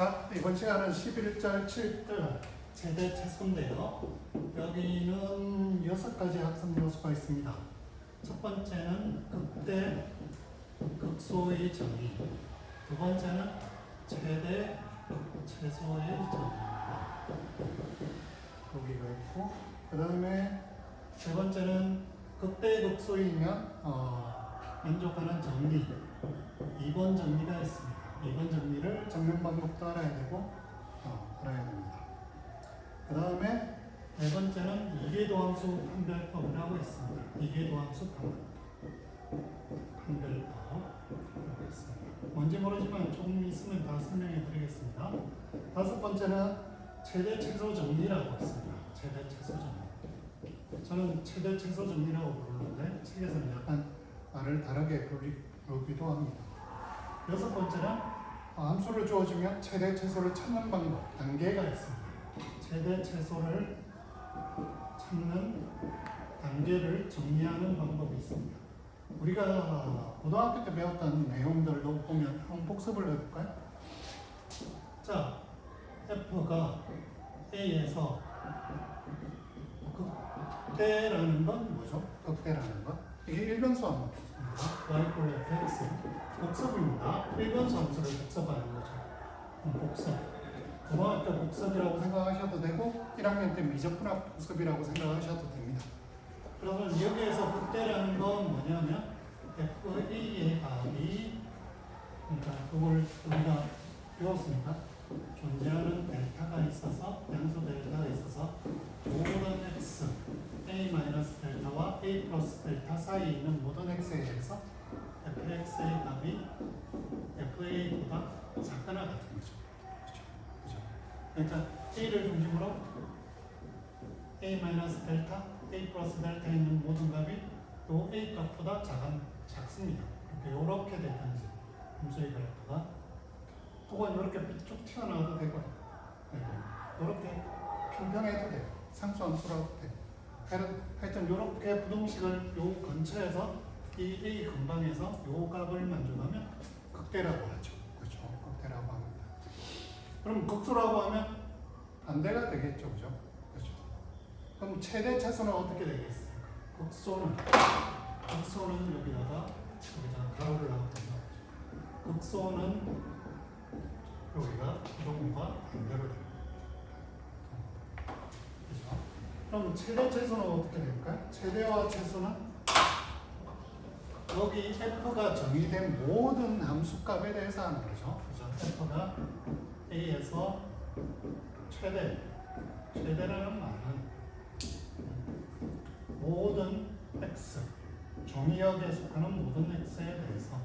자, 이번 시간은 11절, 7절 최대 최소인데요. 여기는 6가지 학습 요소가 있습니다. 첫 번째는 극대, 극소의 정의. 두 번째는 최대, 최소의 정의입니다. 여기가 있고, 그 다음에 세 번째는 극대, 극소이면 만족하는 정리. 2번 정리가 있습니다. 2번 정리를 적는 방법도 알아야 되고 알아야 됩니다. 그 다음에 네 번째는 이계도함수 판별법이라고 있습니다. 이계도함수 판별법이라고 있습니다. 뭔지 모르지만 조금 있으면 다 설명해 드리겠습니다. 다섯 번째는 최대 최소 정리라고 있습니다. 최대 최소 정리. 저는 최대 최소 정리라고 부르는데 책에서는 약간 말을 다르게 부르기도 합니다. 여섯 번째는 함수를 주어주면 최대 최소를 찾는 방법, 단계가 있습니다. 최대 최소를 찾는 단계를 정리하는 방법이 있습니다. 우리가 고등학교 때 배웠던 내용들도 보면 한번 복습을 해볼까요? 자, F가 A에서 극대라는 건 뭐죠? 극대라는 건? 이게 일변수 함수. y = fx 복습입니다. 일변수 함수를 복습하는 거죠. 복습. 고등학교 복습이라고 생각하셔도 되고 1학년 때 미적분학 복습이라고 생각하셔도 됩니다. 그러면 여기에서 극대라는 건 뭐냐면 FA의 값이 그러니까 그걸 우리가 배웠으니까 존재하는 델타가 있어서 양수 델타가 있어서 모든 x a-델타와 a 플러스 델타 사이에 있는 모든 x에 대해서 fx의 값이 fa보다 작거나 같은 거죠. 그렇죠? 그러니까 a를 중심으로 a-델타, a 플러스 델타에 있는 모든 값이 요 a 값보다 작습니다. 이렇게 되든지 함수의 그래프가 혹은 이렇게 쭉 튀어나와도 되고 이렇게 평평해도 돼요. 상수함수라고 돼요. 하여튼 이렇게 부동식을 요 근처에서 이 A 근방에서 요 값을 만족하면 극대라고 하죠. 그렇죠? 극대라고 합니다. 그럼 극소라고 하면 반대가 되겠죠. 그죠? 그렇죠? 그럼 최대 최소는 어떻게 되겠습니까? 극소는 여기다가 가로를 하고 극소는 여기가 부동과 반대로 됩니다. 그죠? 그럼 최대 최소는 어떻게 될까요? 최대와 최소는 여기 f가 정의된 모든 함수값에 대해서 하는 거죠. 그죠? f가 a에서 최대라는 말은 모든 x, 정의역에 속하는 모든 x에 대해서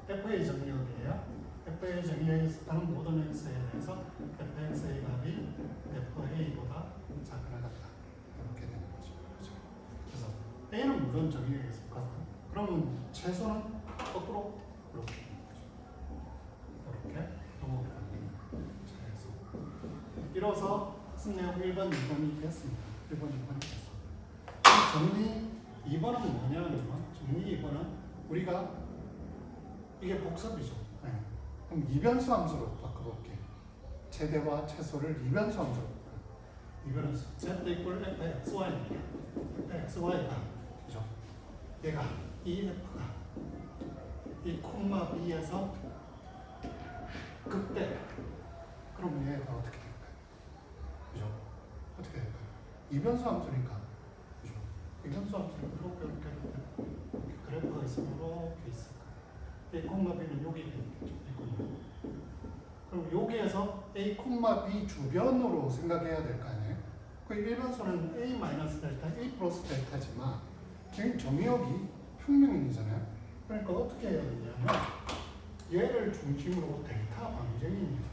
f의 정의역이에요. f의 정의역에 속하는 모든 x에 대해서 fx의 값이 fa보다 작거나 같다. 이렇게 되는 거죠. 그렇죠? 그래서 a는 물론 정의역에 속하고 그러면 최소는 거꾸로 이렇게 되는 거죠. 이렇게 동호흡하는 최소. 이로써 학습 내용 1번, 2번이 됐습니다. 1번, 2번이 됐습니다. 정리 2번은 뭐냐면 정리 2번은 우리가 이게 복습이죠. 네. 그럼 이변수 함수로 바꿔볼게요. 최대와 최소를 이변수 함수로 이변수 z = fxy입니다. fxy가 그죠? 얘가 이 f가 이 콤마 b에서 극대. 그럼 얘가 어떻게 될까요? 그죠? 어떻게 될까요? 이변수 함수니까 그죠? 이변수 함수는 이렇게 그래프가 있으면 이렇게 있을 거예요. a 콤마 b는 여기 있겠죠. 그럼 여기에서 a 콤마 b 주변으로 생각해야 될 거 아니에요? 그 일반수는 a-델타, a 플러스 델타지만 여기 정의역이 평면이잖아요. 그러니까 어떻게 해야 되냐면 얘를 중심으로 델타 방정입니다.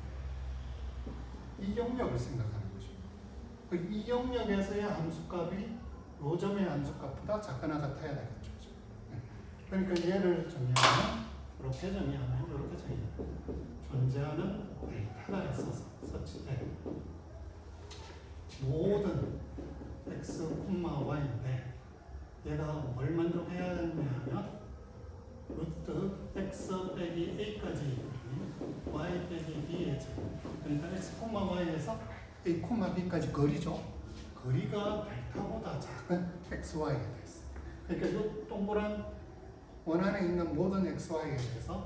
이 영역을 생각하는 거죠. 그 이 영역에서의 함수값이 요 점의 함수값보다 작거나 같아야 되겠죠. 네. 그러니까 얘를 정의하면 이렇게 정의하면 이렇게 정의하면 존재하는 델타가 있어서 서치돼 모든 x, y인데 얘가 뭘 만족해야 되냐면 루트 x 빼기 a까지 y 빼기 b의 제곱 그러니까 x, y에서 a, b까지 거리죠. 거리가 델타보다 작은 x, y에 대해서. 그러니까 이 동그란 원안에 있는 모든 x, y에 대해서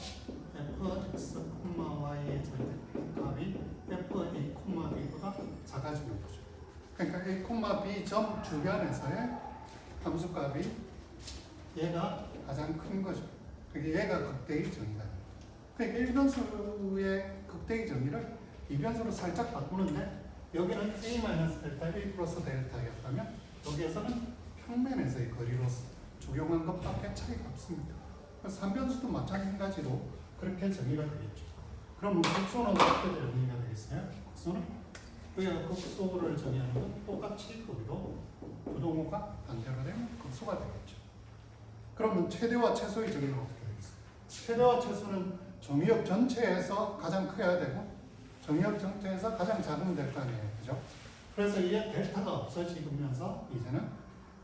fx, y의 절대값이 fa, b보다 작아지는 거죠. 그러니까 a, b 점 주변에서의 함수값이 얘가 가장 큰 거죠. 그러니까 얘가 극대의 정의가 됩니다. 그러니까 1변수의 극대의 정의를 2변수로 살짝 바꾸는데 여기는 a-델타, a 플러스 델타였다면 여기에서는 평면에서의 거리로 적용한 것밖에 차이가 없습니다. 그래서 3변수도 마찬가지로 그렇게 정의가 되겠죠. 그럼 극소는 어떻게 정의가 되겠어요? 극소는 우리가 극소를 정의하는 건 똑같이 거기도 부동호가 반대로 되면 극소가 되겠죠. 그러면 최대와 최소의 정의는 어떻게 되겠어요? 최대와 최소는 정의역 전체에서 가장 커야 되고 정의역 전체에서 가장 작으면 될 거 아니에요. 그죠? 그래서 이게 델타가 없어지면서 이제는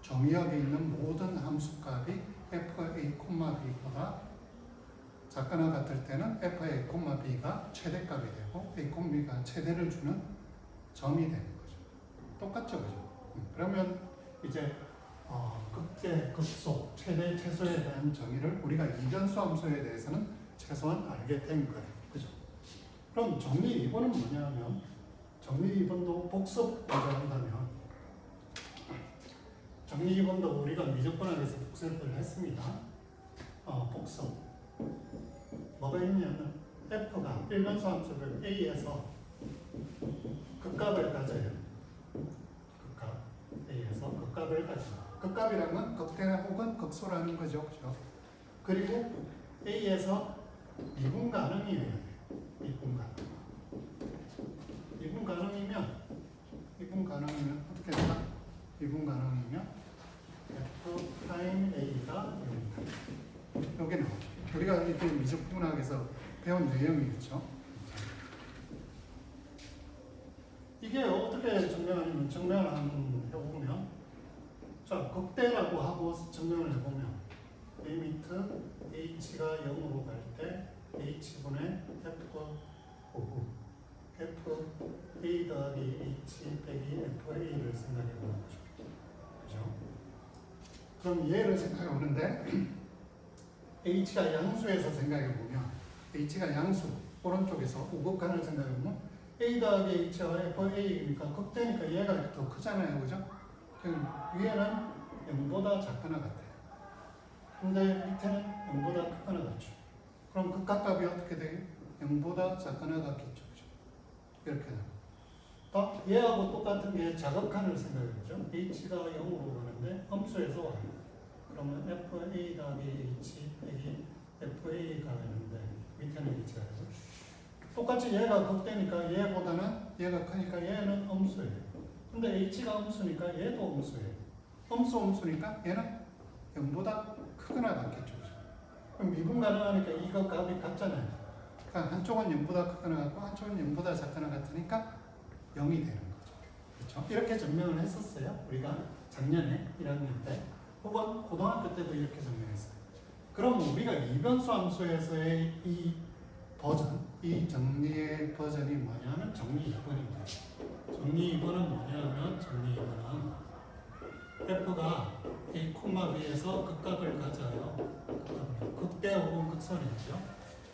정의역에 있는 모든 함수값이 fa, b보다 작거나 같을 때는 fa, b가 최대값이 되고 a, b가 최대를 주는 점이 되는 거죠. 똑같죠, 그죠? 그러면 이제 극대, 극소, 최대, 최소에 대한 정의를 우리가 이변수 함수에 대해서는 최소한 알게 된 거예요, 그죠? 그럼 정리 2번은 뭐냐면 정리 2번도 복습 가져간다면 정리 2번도 우리가 미적분학에서 복습을 했습니다. 복습 뭐가 있냐면 f가 1변수 함수를 a에서 극값을 가져요. 극값 a에서 극값을 가져요. 극값이라는 건 극대 혹은 극소라는 거죠, 그죠? 그리고 a에서 미분 가능이어야 돼요. 미분 가능. 미분 가능이면 어떻게 될까? 미분 가능이면 f 프라임 a가 0이다. 여기 나오죠. 우리가 이렇게 미적분학에서 배운 내용이겠죠. 이게 어떻게 증명하냐면 증명을 한번 해보면 자 극대라고 하고 증명을 해보면 리미트 h가 0으로 갈 때 h분의 f a 더하기 h 빼기 fa를 생각해 보는 거죠. 그죠? 그럼 얘를 생각해 보는데 h가 양수에서 생각해 보면 h가 양수 오른쪽에서 우극한을 생각해 보면 a 더하기 h와 fa니까 극대니까 얘가 더 크잖아요, 그죠? 그럼 위에는 0보다 작거나 같아요. 근데 밑에는 0보다 크거나 같죠. 그럼 극각값이 어떻게 돼요? 0보다 작거나 같겠죠. 그죠? 이렇게 됩니다. 얘하고 똑같은 게 자극한을 생각해보죠. h가 0으로 가는데 함수에서 와요. 그러면 fa 더하기 h 빼기 fa가 되는데 밑에는 h가 되죠. 똑같이 얘가 극대니까 얘보다는 얘가 크니까 얘는 음수예요. 근데 h가 음수니까 얘도 음수예요. 음수니까 얘는 0보다 크거나 같겠죠. 그럼 미분 가능하니까 이거 값이 같잖아요. 그러니까 한쪽은 0보다 크거나 같고 한쪽은 0보다 작거나 같으니까 0이 되는 거죠. 그렇죠? 이렇게 증명을 했었어요. 우리가 작년에 1학년 때 혹은 고등학교 때도 이렇게 증명했어요. 그럼 우리가 이변수 함수에서의 이 버전, 이 정리의 버전이 뭐냐면 정리 2번입니다. 정리 2번은 뭐냐면 정리 2번은 f가 a, b에서 극값을 가져요. 극대 혹은 극선이죠.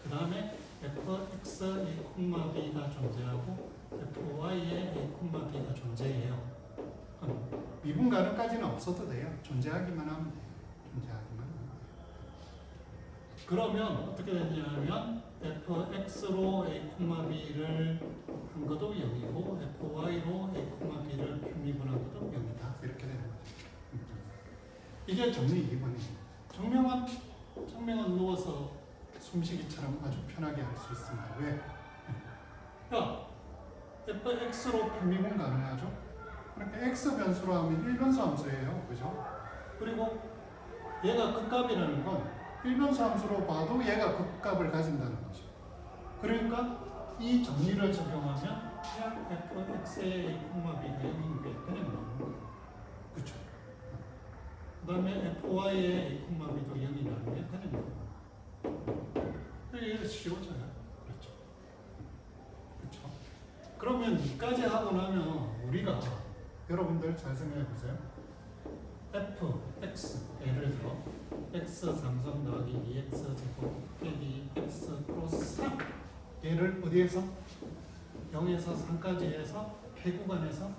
그 다음에 fx, a, b가 존재하고 fy에 a, b가 존재해요. 미분 가능까지는 없어도 돼요. 존재하기만 하면 돼요. 존재하기만 하면 돼요. 그러면 어떻게 되냐면 fx로 a, b를 한 것도 0이고 fy로 a, b를 미분한 것도 0이다. 이렇게 되는 거죠. 이게 정리 2번입니다. 정명은 누워서 숨쉬기처럼 아주 편하게 할 수 있습니다. 왜? 야, fx로 미분 가능하죠? 그러니까 x 변수로 하면 1변수 함수예요. 그죠? 그리고 얘가 극값이라는 건 1변수 함수로 봐도 얘가 극값을 가진다는 거죠. 그러니까 이 정리를 적용하면 그냥 fx의 a, b가 0인 게 그냥 나오는 거예요. 그렇죠? 그 다음에 fy의 a, b도 0이 나오는 게 그냥 나오는 거예요. 이게 쉬워져요. 그렇죠? 그렇죠? 그러면 이까지 하고 나면 우리가 여러분들 잘 생각해 보세요. f, x 예를 들어 x 3성 더하기 2x 제곱 빼기 x 플러스 3 얘를 어디에서? 0에서 3까지 해서 폐 구간에서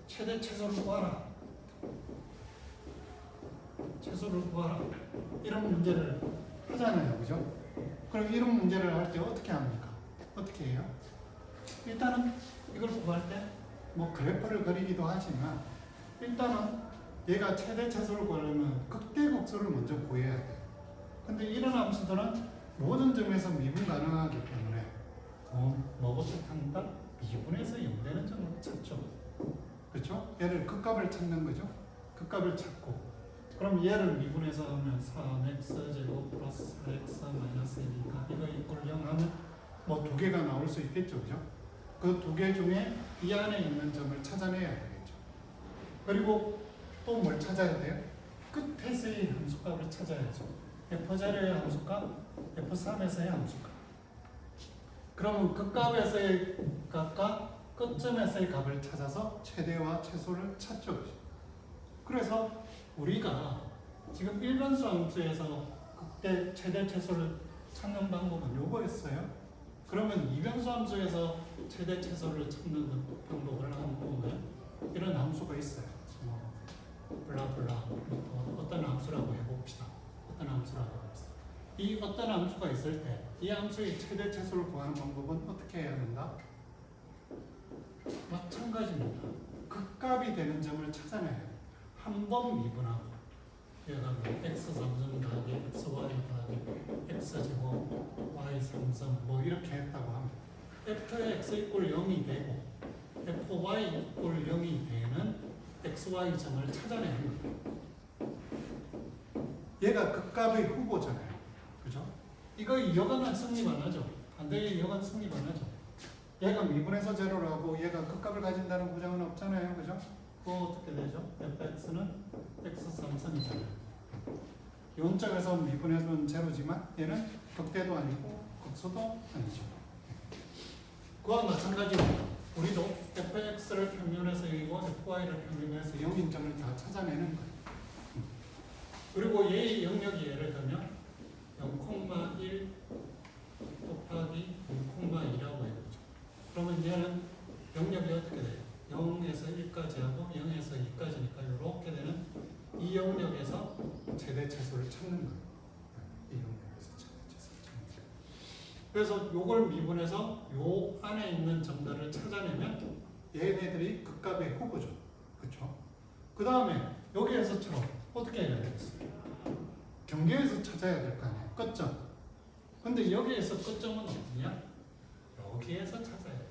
최대 최소를 구하라. 최소를 구하라. 이런 문제를 하잖아요. 그죠? 그럼 이런 문제를 할 때 어떻게 합니까? 어떻게 해요? 일단은 이걸 구할 때 뭐 그래프를 그리기도 하지만 일단은 얘가 최대 최소를 구하려면 극대극소를 먼저 구해야 돼요. 근데 이런 함수들은 모든 점에서 미분 가능하기 때문에 뭐부터 찾는다? 미분에서 0되는 점을 찾죠. 그렇죠? 얘를 극값을 찾는 거죠. 극값을 찾고 그럼 얘를 미분해서 하면 3x 제곱 플러스 4x 마이너스 1이니까 이거 이꼴 0 하면 뭐 두 개가 나올 수 있겠죠. 그죠? 그 두 개 중에 이 안에 있는 점을 찾아내야 되겠죠. 그리고 또 뭘 찾아야 돼요? 끝에서의 함수값을 찾아야죠. F자리의 함수값, F3에서의 함수값. 그러면 극값에서의 값과 끝점에서의 값을 찾아서 최대와 최소를 찾죠. 그래서 우리가 지금 일반수 함수에서 극대, 최대, 최소를 찾는 방법은 요거였어요. 그러면 이변수 함수에서 최대, 최소를 찾는 방법을 한번 보면 이런 함수가 있어요. 블라블라 어떤 함수라고 해봅시다. 어떤 함수라고 해봅시다. 이 어떤 함수가 있을 때 이 함수의 최대, 최소를 구하는 방법은 어떻게 해야 된다? 마찬가지입니다. 극값이 되는 점을 찾아내야 해요. 한 번 미분하고 얘가 뭐 x 3성 더하기 x y 더하기 x 제곱 y 3성 뭐 이렇게 했다고 하면 fx 이꼴 0이 되고 fy 이꼴 0이 되는 xy 점을 찾아내는 거예요. 얘가 극값의 후보잖아요. 그죠? 이거 여간은 성립 안 하죠. 반대의 여간 성립 안 하죠. 얘가 미분해서 제로를 하고 얘가 극값을 가진다는 구정은 없잖아요. 그죠? 그거 어떻게 되죠? fx는 x 3성이잖아요. 요점에서 미분해서는 제로지만 얘는 극대도 아니고 극소도 아니죠. 그와 마찬가지로 우리도 fx를 평면해서 0이고 fy를 평면해서 0인 점을 다 찾아내는 거예요. 그리고 얘의 영역이 예를 들면 0,1 곱하기 0,2라고 해보죠. 그러면 얘는 영역이 어떻게 돼요? 0에서 1까지 하고 0에서 2까지니까 이렇게 되는 이 영역에서 최대 최소를 찾는 거예요. 이 영역에서 최대 최소를 찾는 거예요. 그래서 요걸 미분해서 요 안에 있는 점들을 찾아내면 얘네들이 극값의 후보죠. 그렇죠? 그 다음에 여기에서처럼 어떻게 해야 되겠어요? 경계에서 찾아야 될 거 아니에요. 끝점. 근데 여기에서 끝점은 어디냐? 여기에서 찾아야 돼요.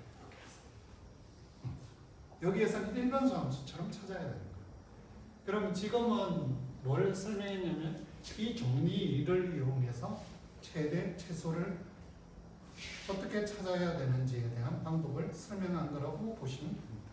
여기에서 일반수 함수처럼 찾아야 되는 거예요. 그럼 지금은 뭘 설명했냐면 이 정리를 이용해서 최대, 최소를 어떻게 찾아야 되는지에 대한 방법을 설명한 거라고 보시면 됩니다.